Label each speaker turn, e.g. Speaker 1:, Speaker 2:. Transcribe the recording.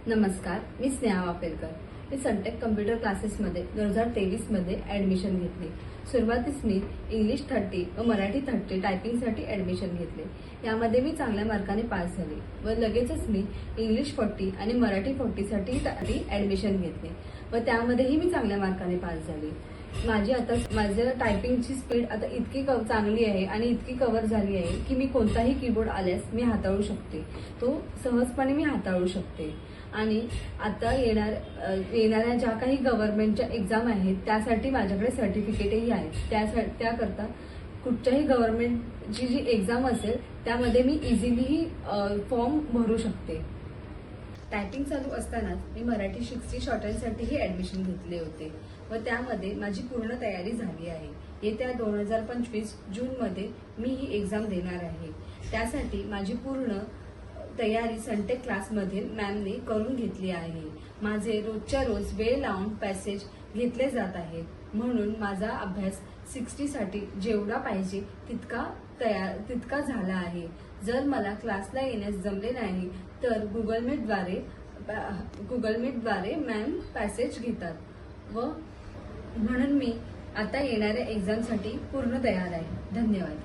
Speaker 1: नमस्कार, मी स्नेहा वापेरकर। मी सनटेक कम्प्युटर क्लासेसमध्ये 2023 मध्ये ॲडमिशन घेतली। सुरुवातीस मी इंग्लिश 30 व मराठी 30 टायपिंगसाठी ॲडमिशन घेतले। यामध्ये मी चांगल्या मार्काने पास झाले व लगेचच मी इंग्लिश 40 आणि मराठी 40 साठी ॲडमिशन घेतले व त्यामध्येही मी चांगल्या मार्काने पास झाले। माझ्या टायपिंगची स्पीड आता इतकी चांगली आहे आणि इतकी कव्हर झाली आहे की मी कोणताही कीबोर्ड आल्यास मी हाताळू शकते, तो सहजपणे मी हाताळू शकते। आणि आता येणाऱ्या ज्या काही गव्हर्नमेंटच्या एक्झाम आहेत त्यासाठी माझ्याकडे सर्टिफिकेटही आहेत। त्याकरता कुठच्याही गव्हर्नमेंटची जी एक्झाम असेल त्यामध्ये मी इझिली फॉर्म भरू शकते। टायपिंग चालू असतानाच मी मराठी 60 शॉर्टहँडसाठीही ॲडमिशन घेतले होते व त्यामध्ये माझी पूर्ण तयारी झाली आहे। येत्या 2025 जूनमध्ये मी ही एक्झाम देणार आहे। त्यासाठी माझी पूर्ण तयारी सनटेक क्लासमधील मॅमने करून घेतली आहे। माझे रोजच्या रोज वेळ लावून पॅसेज घेतले जात आहेत, म्हणून माझा अभ्यास 60 साठी जेवढा पाहिजे तितका झाला आहे। जर मला क्लासला येण्यास जमले नाही तर गुगल मीटद्वारे मॅम पॅसेज घेतात व म्हणून मी आता येणाऱ्या एक्झामसाठी पूर्ण तयार आहे। धन्यवाद।